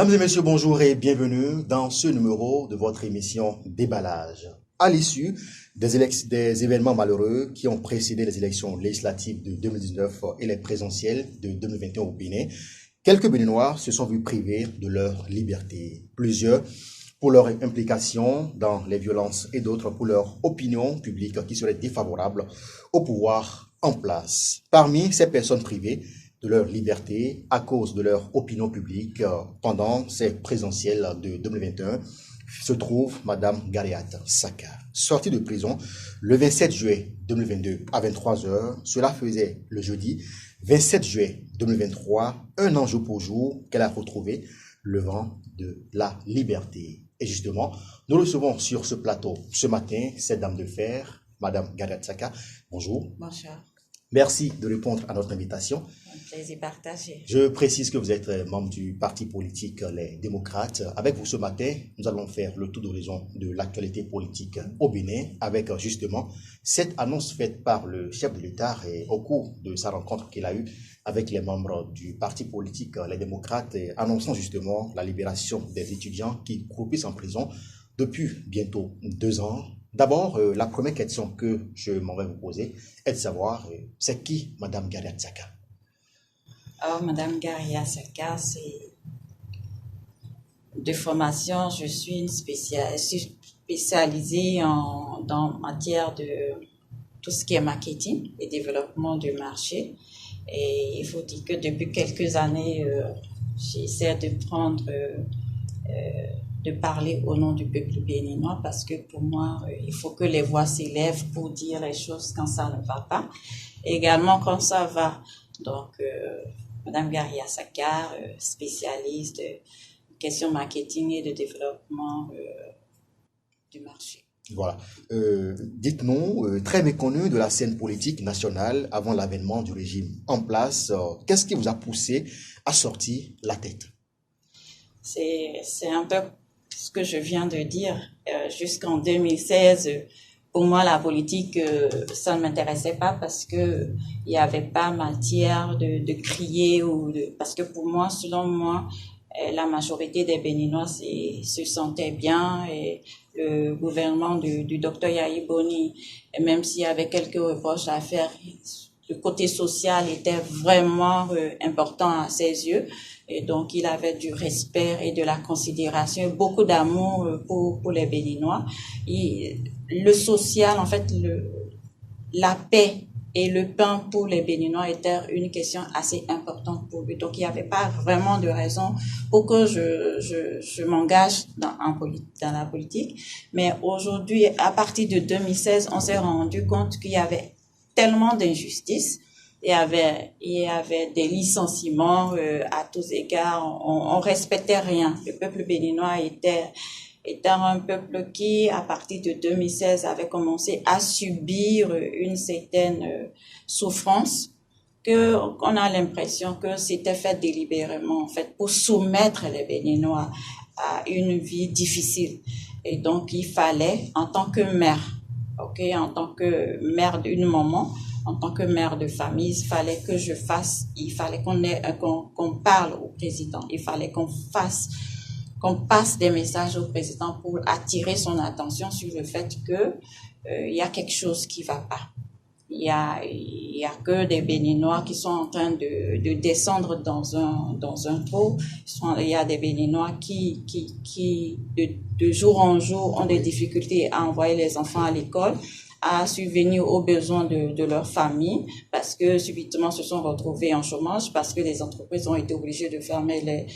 Mesdames et messieurs, bonjour et bienvenue dans ce numéro de votre émission Déballage. À l'issue des événements malheureux qui ont précédé les élections législatives de 2019 et les présidentielles de 2021 au Bénin, quelques Béninois se sont vus privés de leur liberté. Plusieurs pour leur implication dans les violences et d'autres pour leur opinion publique qui serait défavorable au pouvoir en place. Parmi ces personnes privées de leur liberté à cause de leur opinion publique pendant ces présidentielles de 2021 se trouve Madame Gariat Saka. Sortie de prison le 27 juillet 2022 à 23h, cela faisait le jeudi 27 juillet 2023, un an jour pour jour qu'elle a retrouvé le vent de la liberté. Et justement, nous recevons sur ce plateau ce matin cette dame de fer, Madame Gariat Saka. Bonjour. Bonjour. Merci de répondre à notre invitation. Un plaisir partagé. Je précise que vous êtes membre du parti politique Les Démocrates. Avec vous ce matin, nous allons faire le tour d'horizon de l'actualité politique au Bénin avec justement cette annonce faite par le chef de l'État et au cours de sa rencontre qu'il a eue avec les membres du parti politique Les Démocrates, annonçant justement la libération des étudiants qui croupissent en prison depuis bientôt 2 ans. D'abord, la première question que je m'en vais vous poser est de savoir, c'est qui Madame Gariat Saka? Alors, Madame Gariat Saka, c'est de formation, je suis une spécialisée dans matière de tout ce qui est marketing et développement du marché. Et il faut dire que depuis quelques années, j'essaie de parler au nom du peuple béninois parce que pour moi, il faut que les voix s'élèvent pour dire les choses quand ça ne va pas, et également quand ça va. Donc, Madame Gariat Saka, spécialiste de questions marketing et de développement du marché. Voilà. Dites-nous, très méconnu de la scène politique nationale avant l'avènement du régime en place, qu'est-ce qui vous a poussé à sortir la tête? C'est un peu ce que je viens de dire. Jusqu'en 2016, pour moi, la politique, ça ne m'intéressait pas parce que il n'y avait pas matière de crier parce que pour moi, selon moi, la majorité des Béninois se sentaient bien et le gouvernement du docteur Yahi Boni, même s'il y avait quelques reproches à faire, le côté social était vraiment important à ses yeux. Et donc, il avait du respect et de la considération, beaucoup d'amour pour les Béninois. Le social, en fait, la paix et le pain pour les Béninois était une question assez importante pour lui. Donc, il n'y avait pas vraiment de raison pour que je m'engage dans la politique. Mais aujourd'hui, à partir de 2016, on s'est rendu compte qu'il y avait tellement d'injustices. Il y avait des licenciements à tous égards. On respectait rien. Le peuple béninois était un peuple qui, à partir de 2016, avait commencé à subir une certaine souffrance qu'on a l'impression que c'était fait délibérément, en fait, pour soumettre les Béninois à une vie difficile. Et donc, il fallait, en tant que mère, en tant que mère d'une maman, en tant que mère de famille, il fallait qu'on parle au président, il fallait qu'on passe des messages au président pour attirer son attention sur le fait que il y a quelque chose qui va pas. Il y a que des Béninois qui sont en train de descendre dans un trou. Il y a des Béninois qui de jour en jour ont des difficultés à envoyer les enfants à l'école, à subvenir aux besoins de leur famille parce que subitement se sont retrouvés en chômage parce que les entreprises ont été obligées de fermer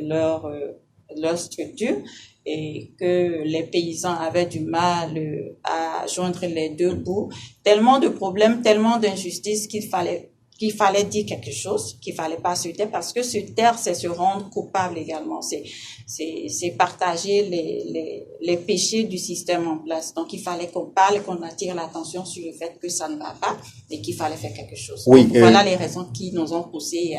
leurs structures et que les paysans avaient du mal à joindre les deux bouts. Tellement de problèmes, tellement d'injustices qu'il fallait dire quelque chose, qu'il fallait pas se taire parce que se taire, c'est se rendre coupable également. C'est partager les péchés du système en place. Donc, il fallait qu'on parle, qu'on attire l'attention sur le fait que ça ne va pas et qu'il fallait faire quelque chose. Oui, donc, voilà les raisons qui nous ont poussés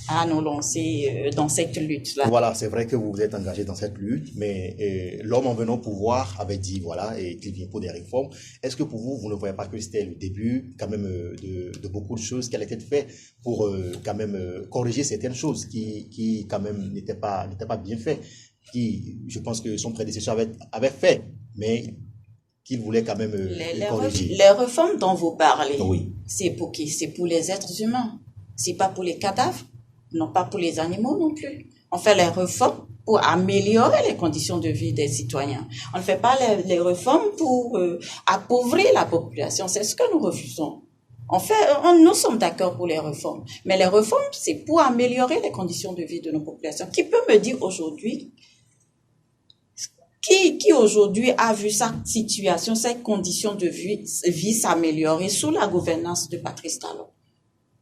à nous lancer dans cette lutte-là. Voilà, c'est vrai que vous vous êtes engagé dans cette lutte, mais l'homme en venant au pouvoir avait dit, voilà, et qu'il vient pour des réformes. Est-ce que pour vous, vous ne voyez pas que c'était le début quand même de beaucoup de choses qui allaient être faites pour quand même corriger certaines choses qui quand même n'étaient pas bien faites, qui, je pense que son prédécesseur avait fait, mais qu'il voulait quand même corriger. Les réformes dont vous parlez, Oui. c'est pour qui? C'est pour les êtres humains. C'est pas pour les cadavres, non pas pour les animaux non plus. On fait les réformes pour améliorer les conditions de vie des citoyens. On ne fait pas les réformes pour appauvrir la population. C'est ce que nous refusons. Nous sommes d'accord pour les réformes. Mais les réformes, c'est pour améliorer les conditions de vie de nos populations. Qui peut me dire aujourd'hui, qui aujourd'hui a vu sa situation, ses conditions de vie s'améliorer sous la gouvernance de Patrice Talon?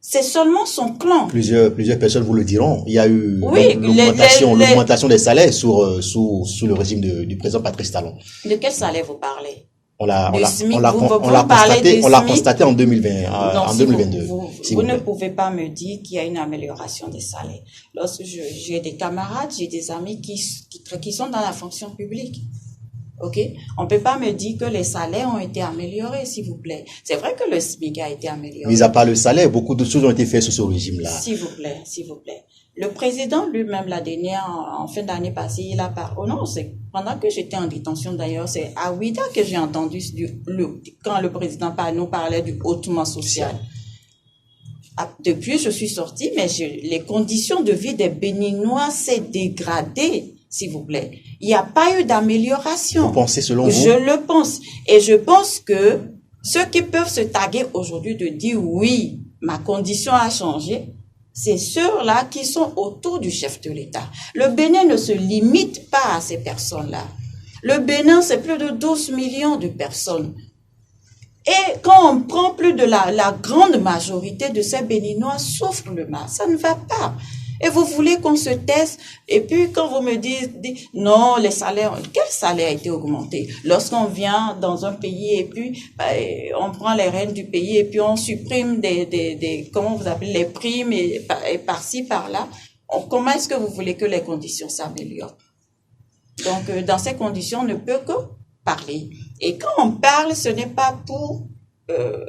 C'est seulement son clan. Plusieurs personnes vous le diront. Il y a eu l'augmentation des salaires sous le régime du président Patrice Talon. De quel salaire vous parlez? On l'a constaté en 2020, en 2022. Vous ne pouvez pas me dire qu'il y a une amélioration des salaires. Lorsque j'ai des camarades, j'ai des amis qui sont dans la fonction publique. OK? On peut pas me dire que les salaires ont été améliorés, s'il vous plaît. C'est vrai que le SMIC a été amélioré. Mis à part le salaire, beaucoup de choses ont été faites sous ce régime-là. S'il vous plaît. Le président lui-même, la dernière, en fin d'année passée, il a parlé. Oh non, c'est pendant que j'étais en détention d'ailleurs, c'est à Ouida que j'ai entendu quand le président nous parlait du hautement social. Depuis, je suis sortie, mais les conditions de vie des Béninois s'est dégradées, s'il vous plaît. Il n'y a pas eu d'amélioration. Vous pensez selon vous? Je le pense. Et je pense que ceux qui peuvent se taguer aujourd'hui de dire oui, ma condition a changé, c'est ceux-là qui sont autour du chef de l'État. Le Bénin ne se limite pas à ces personnes-là. Le Bénin, c'est plus de 12 millions de personnes. Et quand on prend plus de la grande majorité de ces Béninois souffrent le mal, ça ne va pas. Et vous voulez qu'on se taise, et puis quand vous me dites, non, les salaires, quel salaire a été augmenté? Lorsqu'on vient dans un pays et puis on prend les rênes du pays et puis on supprime comment vous appelez, les primes et par-ci, par-là, comment est-ce que vous voulez que les conditions s'améliorent? Donc, dans ces conditions, on ne peut que parler. Et quand on parle, ce n'est pas pour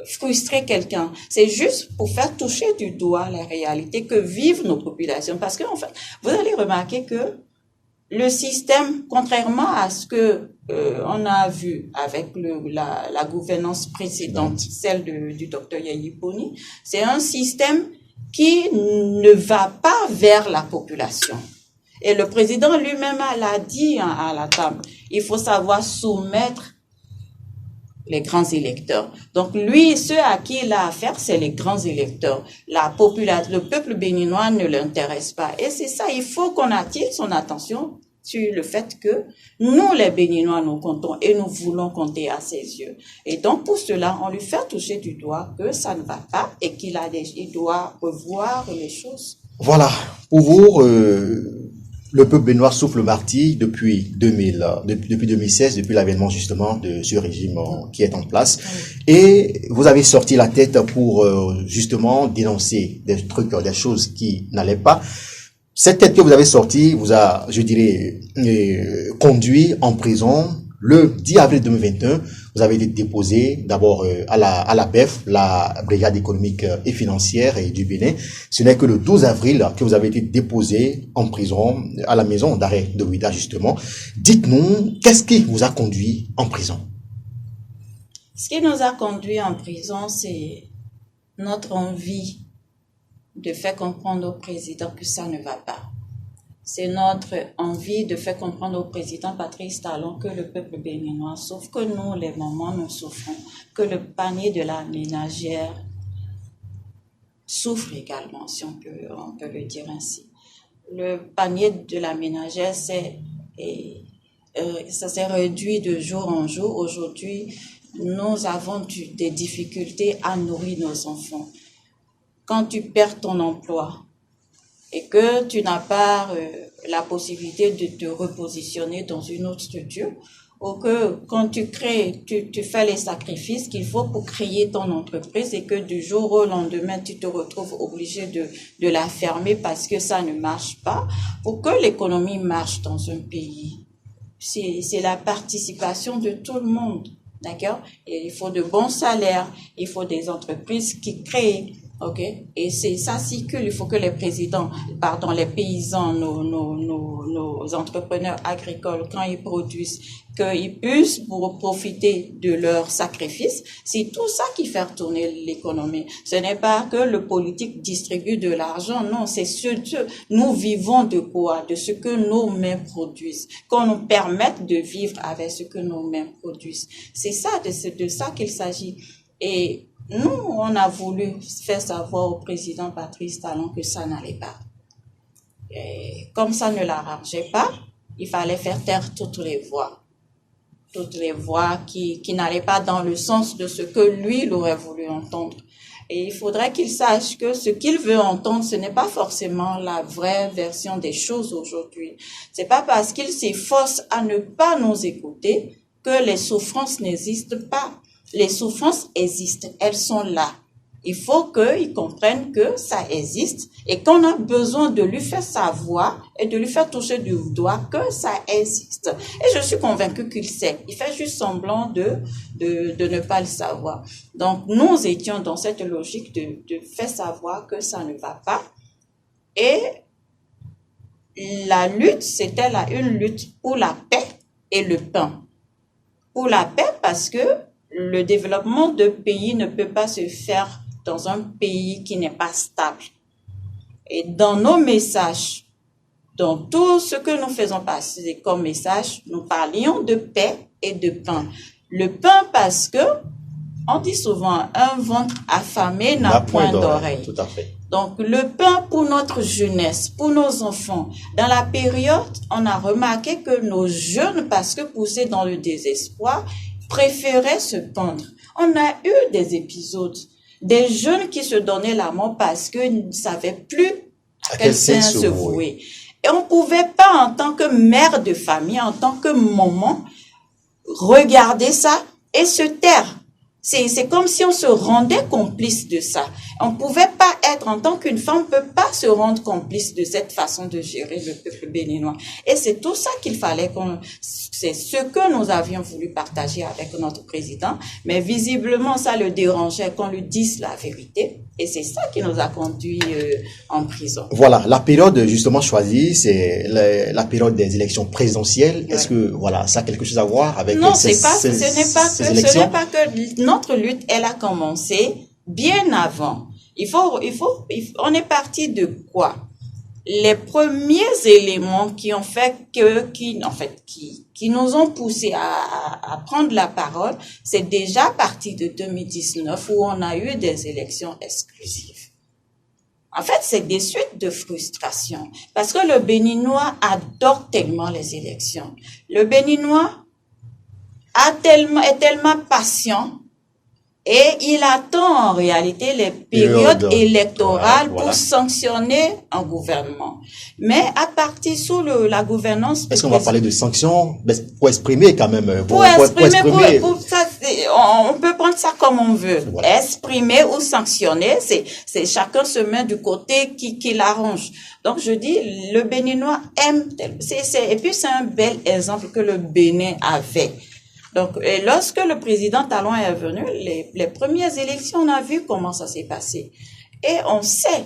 frustrer quelqu'un. C'est juste pour faire toucher du doigt la réalité que vivent nos populations. Parce que, en fait, vous allez remarquer que le système, contrairement à ce que on a vu avec la gouvernance précédente, celle du docteur Yayi Boni, c'est un système qui ne va pas vers la population. Et le président lui-même l'a dit à la table, il faut savoir soumettre les grands électeurs. Donc lui, ceux à qui il a affaire, c'est les grands électeurs. La population, le peuple béninois ne l'intéresse pas. Et c'est ça, il faut qu'on attire son attention sur le fait que nous, les Béninois, nous comptons et nous voulons compter à ses yeux. Et donc pour cela, on lui fait toucher du doigt que ça ne va pas et qu'il doit revoir les choses. Voilà. Pour vous, le peuple béninois souffre le martyre depuis 2016, depuis l'avènement justement de ce régime qui est en place. Et vous avez sorti la tête pour justement dénoncer des trucs, des choses qui n'allaient pas. Cette tête que vous avez sortie vous a, je dirais, conduit en prison. Le 10 avril 2021, vous avez été déposé d'abord à la BEF, la Brigade économique et financière du Bénin. Ce n'est que le 12 avril que vous avez été déposé en prison à la maison d'arrêt de Ouida, justement. Dites-nous, qu'est-ce qui vous a conduit en prison? Ce qui nous a conduit en prison, c'est notre envie de faire comprendre au président que ça ne va pas. C'est notre envie de faire comprendre au président Patrice Talon que le peuple béninois souffre, que nous, les mamans, nous souffrons, que le panier de la ménagère souffre également, si on peut le dire ainsi. Le panier de la ménagère, ça s'est réduit de jour en jour. Aujourd'hui, nous avons des difficultés à nourrir nos enfants. Quand tu perds ton emploi, et que tu n'as pas la possibilité de te repositionner dans une autre structure, ou que quand tu crées, tu fais les sacrifices qu'il faut pour créer ton entreprise et que du jour au lendemain, tu te retrouves obligé de la fermer parce que ça ne marche pas. Pour que l'économie marche dans un pays, c'est la participation de tout le monde, d'accord? Et il faut de bons salaires, il faut des entreprises qui créent, ok? Et ça circule, il faut que les paysans, nos entrepreneurs agricoles, quand ils produisent, qu'ils puissent profiter de leurs sacrifices. C'est tout ça qui fait tourner l'économie. Ce n'est pas que le politique distribue de l'argent, non, c'est nous vivons de quoi? De ce que nos mains produisent. Qu'on nous permette de vivre avec ce que nos mains produisent. C'est ça, de ça qu'il s'agit. Et nous, on a voulu faire savoir au président Patrice Talon que ça n'allait pas. Et comme ça ne l'arrangeait pas, il fallait faire taire toutes les voix qui n'allaient pas dans le sens de ce que lui, il aurait voulu entendre. Et il faudrait qu'il sache que ce qu'il veut entendre, ce n'est pas forcément la vraie version des choses aujourd'hui. C'est pas parce qu'il s'efforce à ne pas nous écouter que les souffrances n'existent pas. Les souffrances existent, elles sont là. Il faut qu'ils comprennent que ça existe et qu'on a besoin de lui faire savoir et de lui faire toucher du doigt que ça existe. Et je suis convaincue qu'il sait. Il fait juste semblant de ne pas le savoir. Donc, nous étions dans cette logique de faire savoir que ça ne va pas. Et la lutte, c'était une lutte pour la paix et le pain. Pour la paix parce que le développement de pays ne peut pas se faire dans un pays qui n'est pas stable. Et dans nos messages, dans tout ce que nous faisons passer comme message, nous parlions de paix et de pain. Le pain parce que, on dit souvent, un ventre affamé n'a point d'oreille. Tout à fait. Donc, le pain pour notre jeunesse, pour nos enfants. Dans la période, on a remarqué que nos jeunes, parce que poussés dans le désespoir, préféraient se pendre. On a eu des épisodes, des jeunes qui se donnaient la mort parce qu'ils ne savaient plus à quel sein se vouer. Et on ne pouvait pas, en tant que mère de famille, en tant que maman, regarder ça et se taire. C'est comme si on se rendait complice de ça. On ne pouvait pas être, en tant qu'une femme, ne peut pas se rendre complice de cette façon de gérer le peuple béninois. Et c'est tout ça qu'il fallait c'est ce que nous avions voulu partager avec notre président. Mais visiblement, ça le dérangeait qu'on lui dise la vérité. Et c'est ça qui nous a conduits en prison. Voilà, la période justement choisie, c'est la période des élections présidentielles. Ouais. Est-ce que voilà, ça a quelque chose à voir avec ce n'est pas que notre lutte, elle a commencé bien avant. On est parti de quoi? Les premiers éléments qui ont fait qui nous ont poussé à prendre la parole, c'est déjà à partir de 2019 où on a eu des élections exclusives. En fait, c'est des suites de frustration parce que le Béninois adore tellement les élections. Le Béninois est tellement patient et il attend en réalité les périodes électorales pour sanctionner un gouvernement. Mais à partir sous la gouvernance... Est-ce qu'on va parler de sanctions pour exprimer quand même? Pour exprimer. Ça, on peut prendre ça comme on veut. Voilà. Exprimer ou sanctionner, c'est chacun se met du côté qui l'arrange. Donc je dis, le Béninois aime... Et puis c'est un bel exemple que le Bénin avait. Donc, et lorsque le président Talon est venu, les premières élections, on a vu comment ça s'est passé. Et on sait,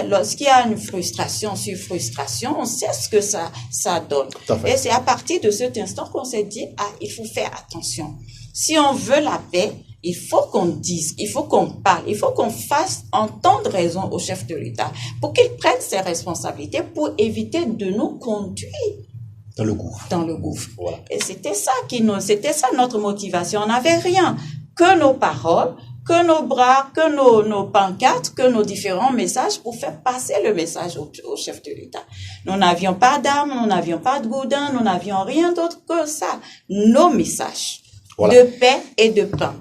lorsqu'il y a une frustration sur frustration, on sait ce que ça donne. Et c'est à partir de cet instant qu'on s'est dit, il faut faire attention. Si on veut la paix, il faut qu'on dise, il faut qu'on parle, il faut qu'on fasse entendre raison au chef de l'État pour qu'il prenne ses responsabilités pour éviter de nous conduire dans le gouffre. Voilà. Et c'était ça notre motivation. On n'avait rien que nos paroles, que nos bras, que nos pancartes, que nos différents messages pour faire passer le message au chef de l'État. Nous n'avions pas d'armes, nous n'avions pas de gourdin, nous n'avions rien d'autre que ça. Nos messages de paix et de pain.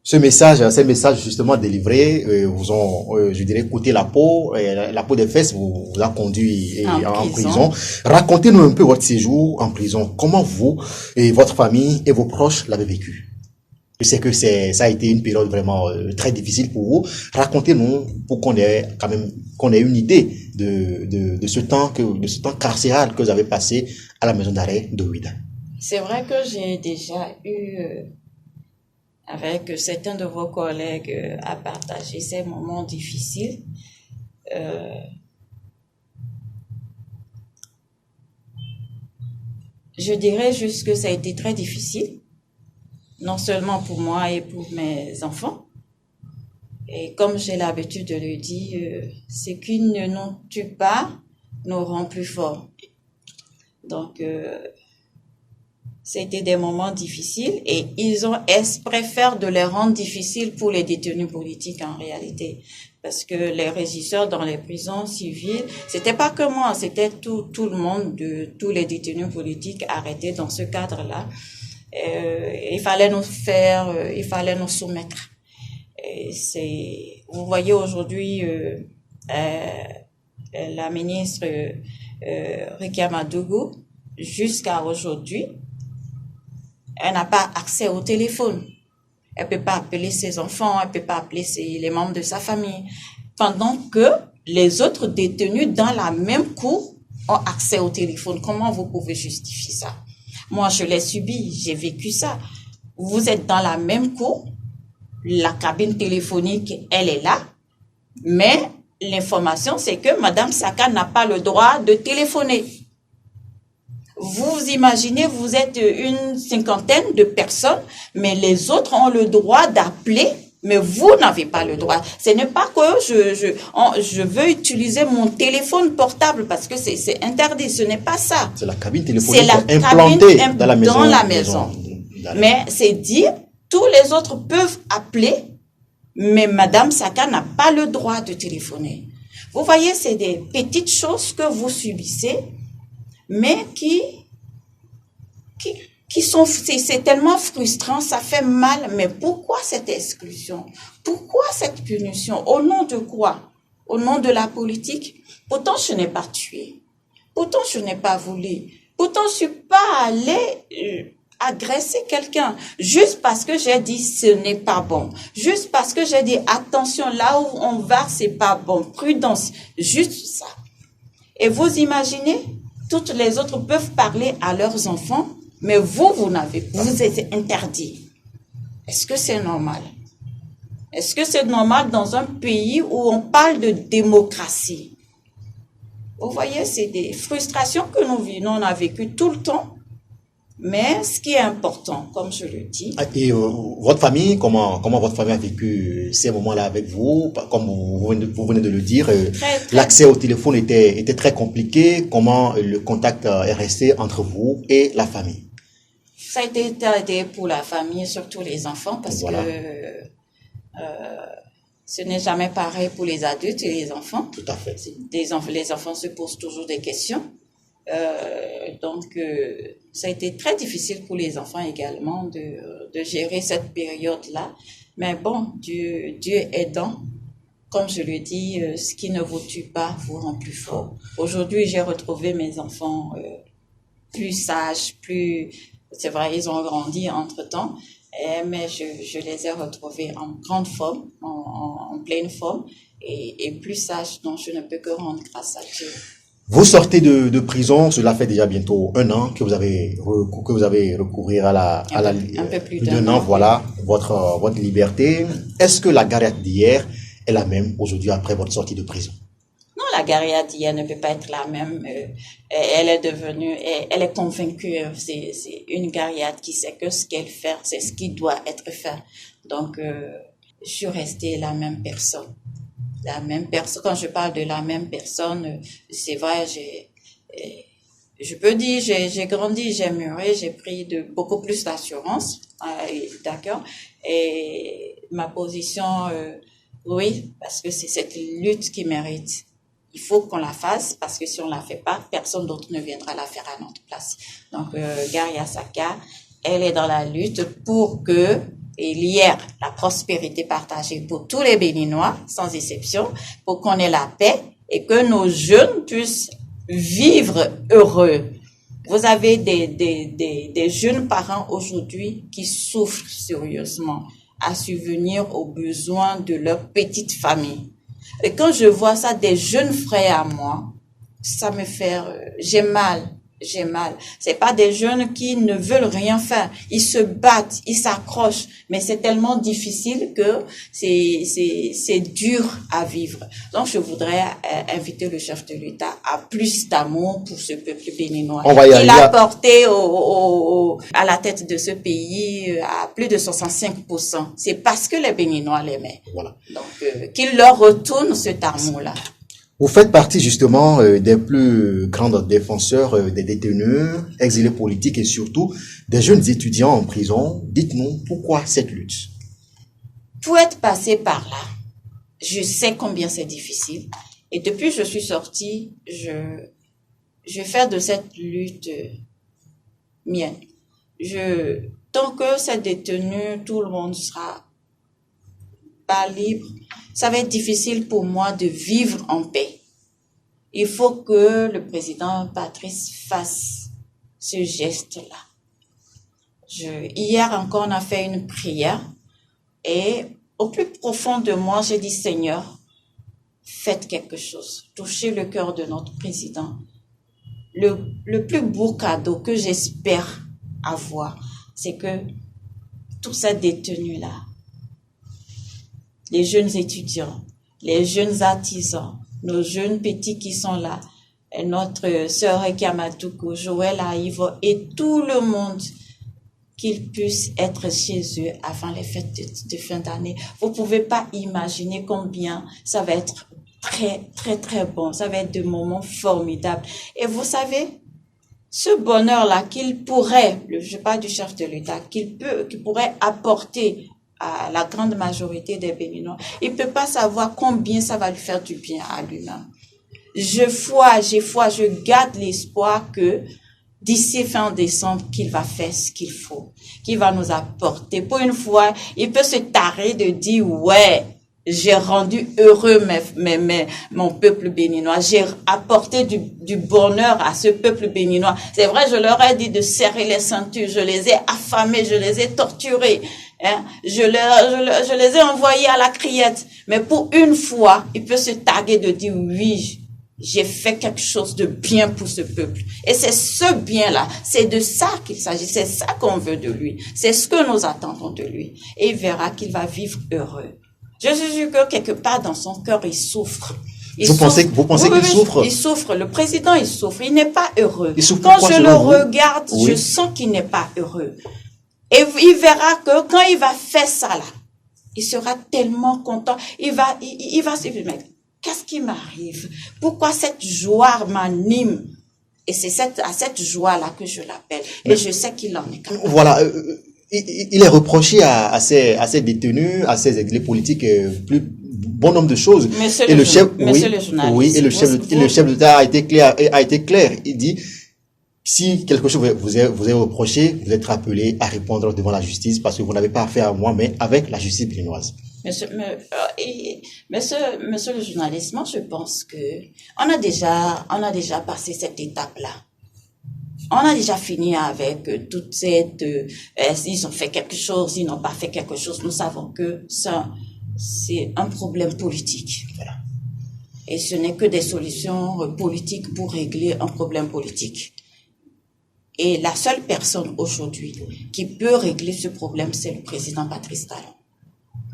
Ces messages justement délivrés vous ont, je dirais, coûté la peau des fesses, vous a conduit en prison. Racontez-nous un peu votre séjour en prison. Comment vous et votre famille et vos proches l'avez vécu? Je sais que ça a été une période vraiment très difficile pour vous. Racontez-nous pour qu'on ait quand même une idée de ce temps carcéral que vous avez passé à la maison d'arrêt de Ouidah. C'est vrai que j'ai déjà eu avec certains de vos collègues à partager ces moments difficiles. Je dirais juste que ça a été très difficile, non seulement pour moi et pour mes enfants. Et comme j'ai l'habitude de le dire, ce qui ne nous tue pas nous rend plus forts. Donc, c'était des moments difficiles et ils préfèrent de les rendre difficiles pour les détenus politiques en réalité. Parce que les régisseurs dans les prisons civiles, c'était pas que moi, c'était tout le monde, tous les détenus politiques arrêtés dans ce cadre-là. Il fallait nous soumettre. Vous voyez aujourd'hui, la ministre Rekia Madougou, jusqu'à aujourd'hui, elle n'a pas accès au téléphone. Elle peut pas appeler ses enfants, elle peut pas appeler les membres de sa famille. Pendant que les autres détenus dans la même cour ont accès au téléphone. Comment vous pouvez justifier ça? Moi, je l'ai subi, j'ai vécu ça. Vous êtes dans la même cour, la cabine téléphonique, elle est là, mais l'information, c'est que Madame Saka n'a pas le droit de téléphoner. Vous imaginez, vous êtes une cinquantaine de personnes, mais les autres ont le droit d'appeler, mais vous n'avez pas le droit. Ce n'est pas que je veux utiliser mon téléphone portable parce que c'est interdit. Ce n'est pas ça. C'est la cabine téléphonique implantée dans la maison. Mais c'est dire, tous les autres peuvent appeler, mais Madame Saka n'a pas le droit de téléphoner. Vous voyez, c'est des petites choses que vous subissez, mais qui sont, c'est tellement frustrant, ça fait mal. Mais pourquoi cette exclusion? Pourquoi cette punition? Au nom de quoi? Au nom de la politique? Pourtant, je n'ai pas tué. Pourtant, je n'ai pas volé. Pourtant, je suis pas allée agresser quelqu'un. Juste parce que j'ai dit ce n'est pas bon. Juste parce que j'ai dit attention, là où on va, c'est pas bon. Prudence. Juste ça. Et vous imaginez? Toutes les autres peuvent parler à leurs enfants, mais vous êtes interdit. Est-ce que c'est normal? Est-ce que c'est normal dans un pays où on parle de démocratie? Vous voyez, c'est des frustrations que nous vivons, on a vécu tout le temps. Mais ce qui est important, comme je le dis. Et votre famille, comment votre famille a vécu ces moments-là avec vous? Comme vous venez de le dire, l'accès au téléphone était très compliqué. Comment le contact est resté entre vous et la famille? Ça a été aidé pour la famille, surtout les enfants, parce que ce n'est jamais pareil pour les adultes et les enfants. Tout à fait. Les enfants se posent toujours des questions. Donc, ça a été très difficile pour les enfants également de gérer cette période-là. Mais bon, Dieu aidant, comme je le dis, ce qui ne vous tue pas vous rend plus fort. Aujourd'hui, j'ai retrouvé mes enfants plus sages, c'est vrai, ils ont grandi entre-temps, mais je les ai retrouvés en grande forme, en pleine forme, et plus sages, donc je ne peux que rendre grâce à Dieu. Vous sortez de prison, cela fait déjà bientôt 1 an que vous avez recouvrir un peu plus d'un an, voilà, votre liberté. Est-ce que la Gariat d'hier est la même aujourd'hui après votre sortie de prison? Non, la Gariat d'hier ne peut pas être la même. Elle est convaincue. C'est une Gariat qui sait que ce qu'elle fait, c'est ce qui doit être fait. Donc, je suis restée la même personne. La même personne. Quand je parle de la même personne, c'est vrai, je peux dire, j'ai grandi, j'ai mûri, j'ai pris beaucoup plus d'assurance, d'accord. Et ma position, oui, parce que c'est cette lutte qui mérite. Il faut qu'on la fasse parce que si on la fait pas, personne d'autre ne viendra la faire à notre place. Donc, Garia Saka, elle est dans la lutte pour que et l'hier, la prospérité partagée pour tous les Béninois, sans exception, pour qu'on ait la paix et que nos jeunes puissent vivre heureux. Vous avez des jeunes parents aujourd'hui qui souffrent sérieusement à subvenir aux besoins de leur petite famille. Et quand je vois ça, des jeunes frères à moi, ça me fait, j'ai mal. C'est pas des jeunes qui ne veulent rien faire. Ils se battent, ils s'accrochent, mais c'est tellement difficile que c'est dur à vivre. Donc, je voudrais inviter le chef de l'État à plus d'amour pour ce peuple béninois. On va y arriver. Il a porté à la tête de ce pays à plus de 65%. C'est parce que les Béninois l'aimaient. Voilà. Donc, qu'il leur retourne cet amour-là. Vous faites partie justement des plus grands défenseurs des détenus, exilés politiques et surtout des jeunes étudiants en prison. Dites-nous pourquoi cette lutte? Pour être passé par là, je sais combien c'est difficile. Et depuis que je suis sortie, je fais de cette lutte mienne. Tant que c'est détenu, tout le monde sera pas libre. Ça va être difficile pour moi de vivre en paix. Il faut que le président Patrice fasse ce geste-là. Hier encore, on a fait une prière et au plus profond de moi, j'ai dit, Seigneur, faites quelque chose. Touchez le cœur de notre président. Le plus beau cadeau que j'espère avoir, c'est que tous ces détenus-là, les jeunes étudiants, les jeunes artisans, nos jeunes petits qui sont là, et notre sœur Ekiamatoukou, Joël Aïvo et tout le monde, qu'ils puissent être chez eux avant les fêtes de fin d'année. Vous pouvez pas imaginer combien ça va être très, très, très bon. Ça va être des moments formidables. Et vous savez, ce bonheur-là qu'il pourrait, je parle du chef de l'État, qu'il pourrait apporter à la grande majorité des Béninois, il ne peut pas savoir combien ça va lui faire du bien à lui-même. J'ai foi, je garde l'espoir que d'ici fin décembre, qu'il va faire ce qu'il faut, qu'il va nous apporter. Pour une fois, il peut se tarer de dire, ouais, j'ai rendu heureux mon peuple béninois. J'ai apporté du bonheur à ce peuple béninois. C'est vrai, je leur ai dit de serrer les ceintures. Je les ai affamés, je les ai torturés. Hein? Je les ai envoyés à la criette. Mais pour une fois, il peut se targuer de dire, oui, j'ai fait quelque chose de bien pour ce peuple. Et c'est ce bien-là, c'est de ça qu'il s'agit, c'est ça qu'on veut de lui. C'est ce que nous attendons de lui. Et il verra qu'il va vivre heureux. Je suis sûr que quelque part dans son cœur, il souffre. Vous pensez qu'il souffre? Il souffre. Le président, il souffre. Il n'est pas heureux. Quand je le regarde, oui, je sens qu'il n'est pas heureux. Et il verra que quand il va faire ça là, il sera tellement content. Il va se dire, mais qu'est-ce qui m'arrive? Pourquoi cette joie m'anime? Et c'est à cette joie-là que je l'appelle. Et je sais qu'il en est capable. Voilà. Il est reproché à ces détenus, à ces exilés politiques, plus bon nombre de choses. Et le chef de l'État a été clair. Il dit, si quelque chose vous est reproché, vous êtes appelé à répondre devant la justice parce que vous n'avez pas affaire à moi, mais avec la justice béninoise. Monsieur le journaliste, moi je pense que on a déjà passé cette étape-là. On a déjà fini avec toute cette, ils ont fait quelque chose, ils n'ont pas fait quelque chose. Nous savons que ça, c'est un problème politique. Voilà. Et ce n'est que des solutions politiques pour régler un problème politique. Et la seule personne aujourd'hui qui peut régler ce problème, c'est le président Patrice Talon.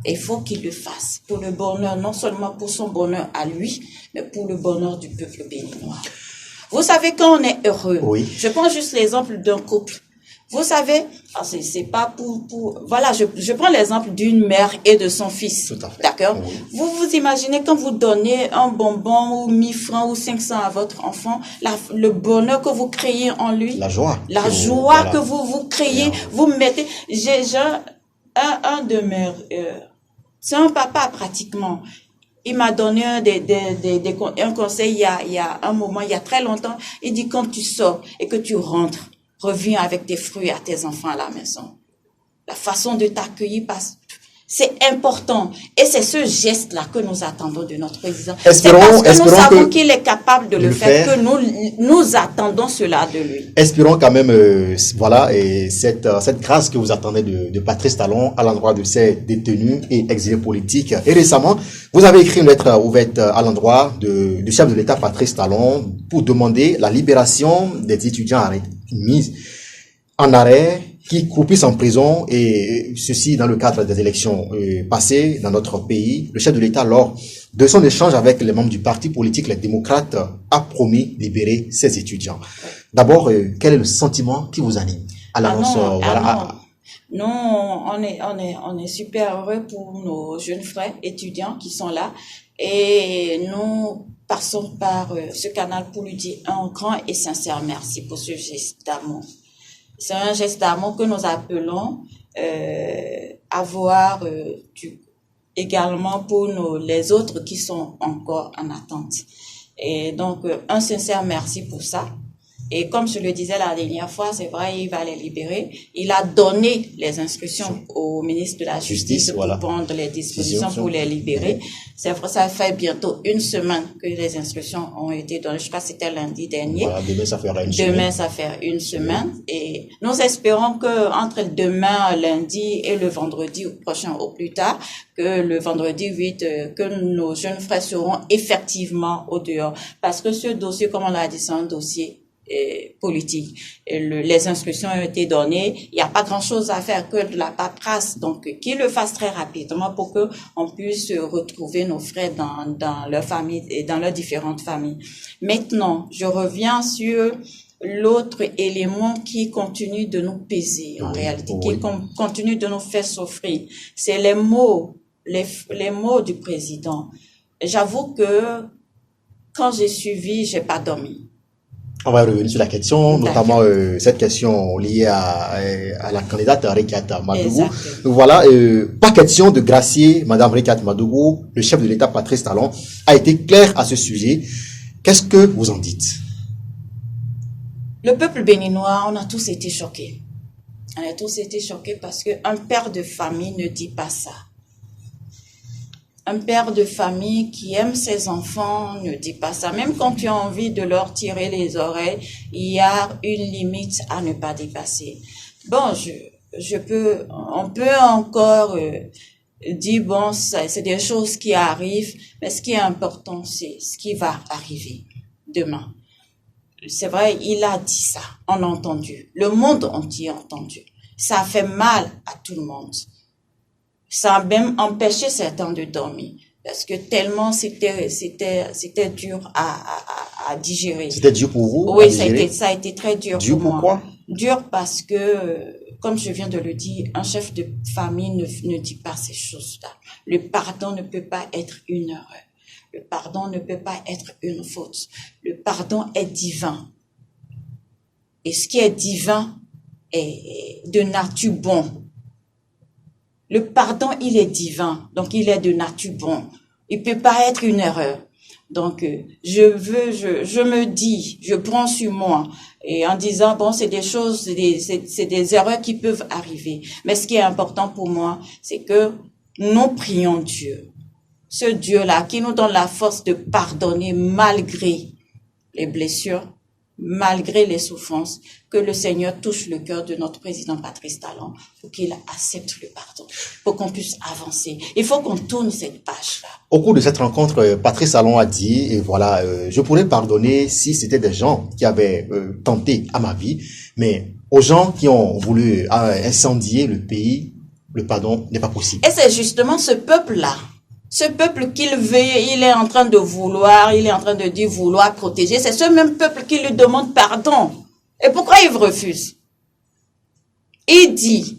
Et il faut qu'il le fasse pour le bonheur, non seulement pour son bonheur à lui, mais pour le bonheur du peuple béninois. Vous savez, quand on est heureux, oui. Je prends juste l'exemple d'un couple. Vous savez, c'est pas voilà, je prends l'exemple d'une mère et de son fils. Tout à fait. D'accord? Oui. Vous imaginez quand vous donnez un bonbon ou 1000 francs ou 500 à votre enfant, le bonheur que vous créez en lui. La joie. Joie que vous créez, vous mettez. J'ai un de mes, c'est un papa pratiquement. Il m'a donné un conseil il y a un moment, il y a très longtemps. Il dit, quand tu sors et que tu rentres, reviens avec tes fruits à tes enfants à la maison. la façon de t'accueillir, c'est important. Et c'est ce geste-là que nous attendons de notre président. C'est parce que nous savons qu'il est capable de le faire que nous attendons cela de lui. Espérons quand même, voilà, et cette grâce que vous attendez de Patrice Talon à l'endroit de ces détenus et exilés politiques. Et récemment, vous avez écrit une lettre ouverte à l'endroit du chef de l'État, Patrice Talon, pour demander la libération des étudiants mis en arrêt qui croupissent en prison, et ceci dans le cadre des élections passées dans notre pays. Le chef de l'État, lors de son échange avec les membres du parti politique Les Démocrates, a promis de libérer ses étudiants. D'abord, quel est le sentiment qui vous anime à l'annonce? Non, on est super heureux pour nos jeunes frères étudiants qui sont là, et nous passons par ce canal pour lui dire un grand et sincère merci pour ce geste d'amour. C'est un geste d'amour que nous appelons avoir également pour les autres qui sont encore en attente. Et donc, un sincère merci pour ça. Et comme je le disais la dernière fois, c'est vrai, il va les libérer. Il a donné les instructions au ministre de la Justice pour prendre les dispositions pour les libérer. C'est vrai, ça fait bientôt une semaine que les instructions ont été données. Je crois que c'était lundi dernier. Voilà, demain, ça fera une semaine. Demain, ça fait une semaine. Et nous espérons que entre demain, lundi et le vendredi prochain au plus tard, que le vendredi 8, que nos jeunes frères seront effectivement au dehors. Parce que ce dossier, comme on l'a dit, c'est un dossier politique. Les instructions ont été données. Il n'y a pas grand-chose à faire que de la paperasse. Donc, qu'ils le fassent très rapidement pour que on puisse retrouver nos frères dans leur famille et dans leurs différentes familles. Maintenant, je reviens sur l'autre élément qui continue de nous peser en réalité, qui continue de nous faire souffrir. C'est les mots du président. J'avoue que quand j'ai suivi, j'ai pas dormi. On va revenir sur la question, notamment cette question liée à la candidate Rekiata Madougou. Voilà, pas question de gracier Madame Rekiata Madougou. Le chef de l'État, Patrice Talon, a été clair à ce sujet. Qu'est-ce que vous en dites? Le peuple béninois, on a tous été choqués. On a tous été choqués parce qu'un père de famille ne dit pas ça. Un père de famille qui aime ses enfants ne dit pas ça. Même quand tu as envie de leur tirer les oreilles, il y a une limite à ne pas dépasser. Bon, on peut encore dire, bon, c'est des choses qui arrivent, mais ce qui est important, c'est ce qui va arriver demain. C'est vrai, il a dit ça, on a entendu. Le monde entier a entendu. Ça a fait mal à tout le monde. Ça a même empêché certains de dormir. Parce que tellement c'était dur à digérer. C'était dur pour vous? Oui, ça a été très dur pour moi. Pourquoi? Dur parce que, comme je viens de le dire, un chef de famille ne dit pas ces choses-là. Le pardon ne peut pas être une erreur. Le pardon ne peut pas être une faute. Le pardon est divin. Et ce qui est divin est de nature bon. Le pardon, il est divin, donc il est de nature bon. Il peut pas être une erreur. Donc, je me dis, je prends sur moi, et en disant, bon, c'est des choses, c'est des erreurs qui peuvent arriver. Mais ce qui est important pour moi, c'est que nous prions Dieu. Ce Dieu-là qui nous donne la force de pardonner malgré les blessures, malgré les souffrances, que le Seigneur touche le cœur de notre président Patrice Talon pour qu'il accepte le pardon, pour qu'on puisse avancer. Il faut qu'on tourne cette page-là. Au cours de cette rencontre, Patrice Talon a dit, et voilà, je pourrais pardonner si c'était des gens qui avaient tenté à ma vie, mais aux gens qui ont voulu incendier le pays, le pardon n'est pas possible. Et c'est justement ce peuple-là. Ce peuple qu'il veut, il est en train de vouloir protéger. C'est ce même peuple qui lui demande pardon. Et pourquoi il refuse? Il dit,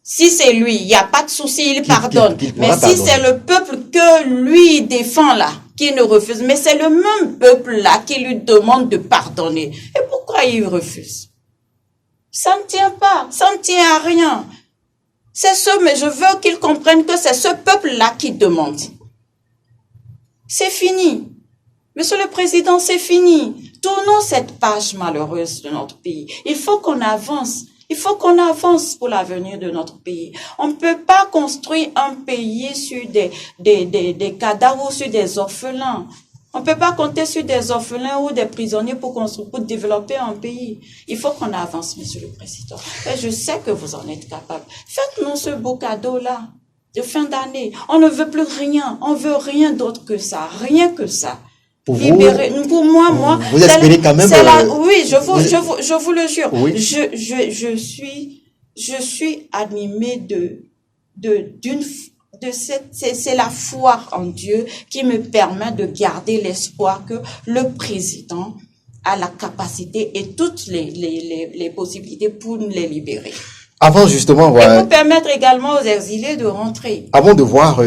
si c'est lui, il n'y a pas de souci, il pardonne. Mais si c'est le peuple que lui défend là, qui ne refuse, mais c'est le même peuple là qui lui demande de pardonner. Et pourquoi il refuse? Ça ne tient pas, ça ne tient à rien. Mais je veux qu'ils comprennent que c'est ce peuple-là qui demande. C'est fini. Monsieur le Président, c'est fini. Tournons cette page malheureuse de notre pays. Il faut qu'on avance. Il faut qu'on avance pour l'avenir de notre pays. On ne peut pas construire un pays sur des cadavres ou sur des orphelins. On ne peut pas compter sur des orphelins ou des prisonniers pour développer un pays. Il faut qu'on avance, Monsieur le Président. Et je sais que vous en êtes capable. Faites-nous ce beau cadeau-là de fin d'année. On ne veut plus rien. On veut rien d'autre que ça. Rien que ça. Pour vous, pour moi, vous espérez quand même. Oui, je vous le jure. Oui. Je suis animée c'est la foi en Dieu qui me permet de garder l'espoir que le président a la capacité et toutes les possibilités pour nous les libérer. Avant justement, et pour permettre également aux exilés de rentrer. Avant de voir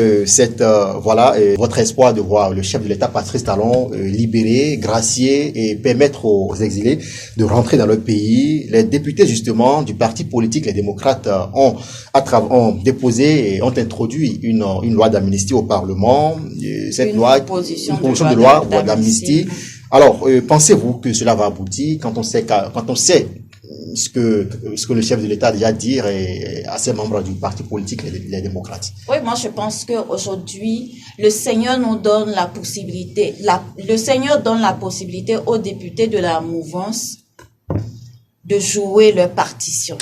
votre espoir de voir le chef de l'État Patrice Talon libéré, gracié et permettre aux exilés de rentrer dans leur pays, les députés justement du parti politique les démocrates ont déposé et ont introduit une loi d'amnistie au Parlement. Cette loi, une proposition de loi d'amnistie. Alors, pensez-vous que cela va aboutir quand on sait ce que le chef de l'État a déjà dit à ses membres du parti politique, les démocrates? Oui, moi je pense qu'aujourd'hui, le Seigneur nous donne la possibilité, le Seigneur donne la possibilité aux députés de la mouvance de jouer leur partition.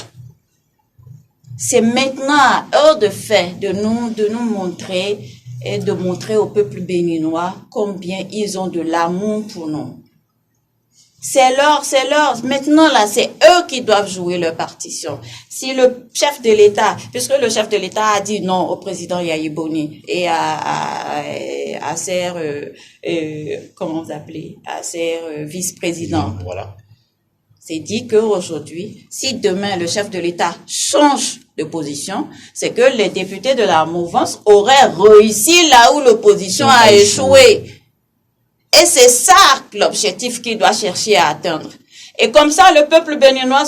C'est maintenant à eux de faire, de nous montrer et de montrer au peuple béninois combien ils ont de l'amour pour nous. C'est leur. Maintenant, là, c'est eux qui doivent jouer leur partition. Si le chef de l'État, puisque le chef de l'État a dit non au président Yaya Boni et à ses, comment vous appelez, à ses vice-présidents. Voilà. C'est dit qu'aujourd'hui, si demain le chef de l'État change de position, c'est que les députés de la mouvance auraient réussi là où l'opposition a échoué. Et c'est ça l'objectif qu'il doit chercher à atteindre. Et comme ça, le peuple béninois,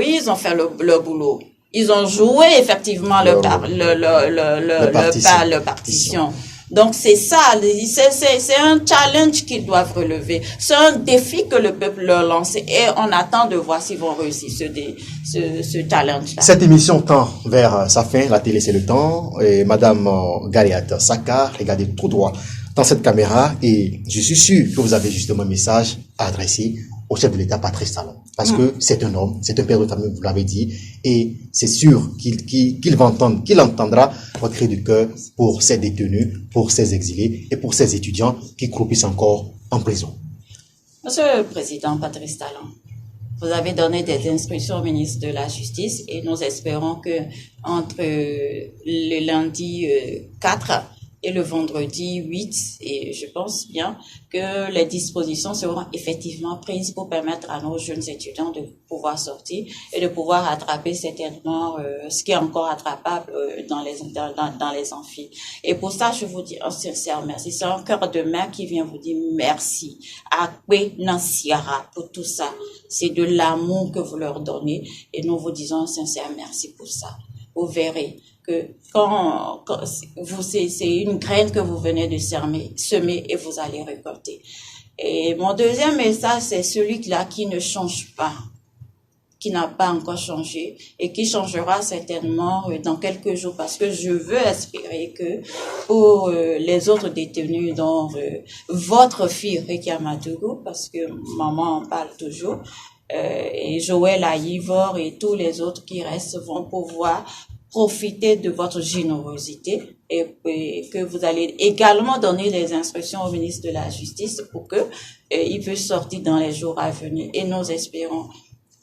ils ont fait le boulot. Ils ont joué effectivement leur partition. Donc c'est ça, c'est un challenge qu'ils doivent relever. C'est un défi que le peuple leur lance et on attend de voir s'ils vont réussir ce challenge-là. Cette émission tend vers sa fin. La télé, c'est le temps. Et Madame Gariat Sakar, regardez tout droit dans cette caméra et je suis sûr que vous avez justement un message à adresser au chef de l'État Patrice Talon. Parce que c'est un homme, c'est un père de famille, vous l'avez dit, et c'est sûr qu'il va entendre, qu'il entendra votre cri du cœur pour ces détenus, pour ces exilés et pour ces étudiants qui croupissent encore en prison. Monsieur le Président Patrice Talon, vous avez donné des instructions au ministre de la Justice et nous espérons que entre le lundi 4 et le vendredi 8, et je pense bien que les dispositions seront effectivement prises pour permettre à nos jeunes étudiants de pouvoir sortir et de pouvoir rattraper certainement ce qui est encore attrapable dans les amphis. Et pour ça, je vous dis un sincère merci. C'est un cœur de mère qui vient vous dire merci. Akwe Nansiara pour tout ça. C'est de l'amour que vous leur donnez et nous vous disons un sincère merci pour ça. Vous verrez que quand c'est une graine que vous venez de semer et vous allez récolter. Et mon deuxième message, c'est celui-là qui ne change pas, qui n'a pas encore changé et qui changera certainement dans quelques jours parce que je veux espérer que pour les autres détenus dont votre fille Rekia Madougou, parce que maman en parle toujours, et Joël Aïvor et tous les autres qui restent vont pouvoir profiter de votre générosité et que vous allez également donner des instructions au ministre de la Justice pour que il puisse sortir dans les jours à venir. Et nous espérons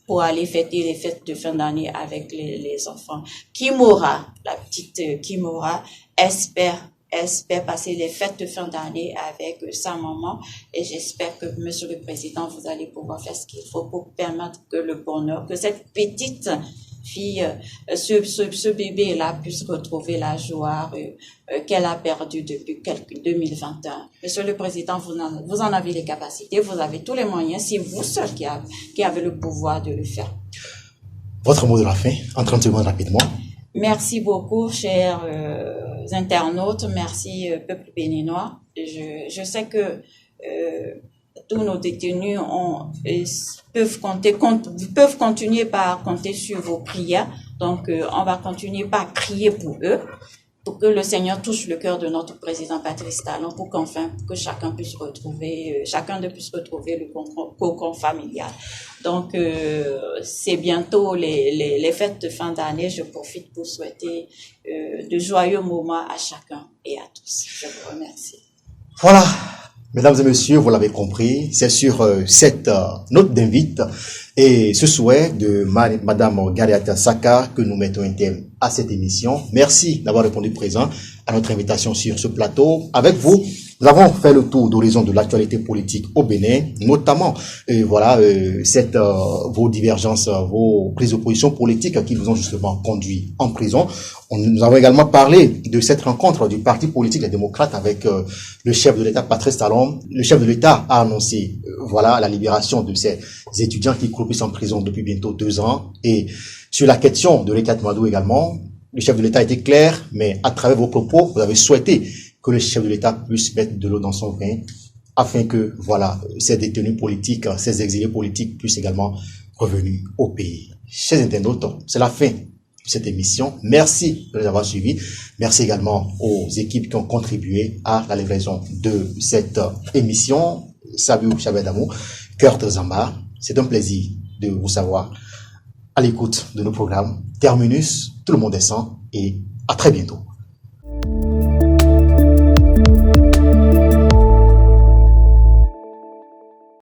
pour aller fêter les fêtes de fin d'année avec les enfants. Kimora, la petite Kimora, espère passer les fêtes de fin d'année avec sa maman et j'espère que, Monsieur le Président, vous allez pouvoir faire ce qu'il faut pour permettre que le bonheur, que cette petite fille, ce bébé-là puisse retrouver la joie qu'elle a perdue depuis 2021. Monsieur le Président, vous en avez les capacités, vous avez tous les moyens, c'est vous seul qui avez le pouvoir de le faire. Votre mot de la fin, en 30 secondes rapidement. Merci beaucoup, chers internautes. Merci, peuple béninois. Je sais que tous nos détenus peuvent continuer par compter sur vos prières. Donc, on va continuer par prier pour eux, pour que le Seigneur touche le cœur de notre président Patrice Talon, pour que chacun d'eux puisse retrouver le cocon familial. Donc, c'est bientôt les fêtes de fin d'année. Je profite pour souhaiter de joyeux moments à chacun et à tous. Je vous remercie. Voilà, mesdames et messieurs, vous l'avez compris, c'est sur cette note d'invite et ce souhait de Madame Gariata Saka que nous mettons un terme à cette émission. Merci d'avoir répondu présent à notre invitation sur ce plateau. Avec vous, nous avons fait le tour d'horizon de l'actualité politique au Bénin, notamment vos divergences, vos prises de position politiques qui vous ont justement conduit en prison. Nous avons également parlé de cette rencontre du parti politique Les Démocrates avec le chef de l'État Patrice Talon. Le chef de l'État a annoncé la libération de ces étudiants qui croupissent en prison depuis bientôt 2 ans. Et sur la question de l'État de Madou également, le chef de l'État a été clair, mais à travers vos propos, vous avez souhaité que le chef de l'État puisse mettre de l'eau dans son vin afin que, ces détenus politiques, ces exilés politiques puissent également revenir au pays. Chers internautes, c'est la fin de cette émission. Merci de nous avoir suivis. Merci également aux équipes qui ont contribué à la livraison de cette émission. Sabiou Chabedamou, Kurt Zamba. C'est un plaisir de vous savoir à l'écoute de nos programmes. Terminus, tout le monde est sans et à très bientôt.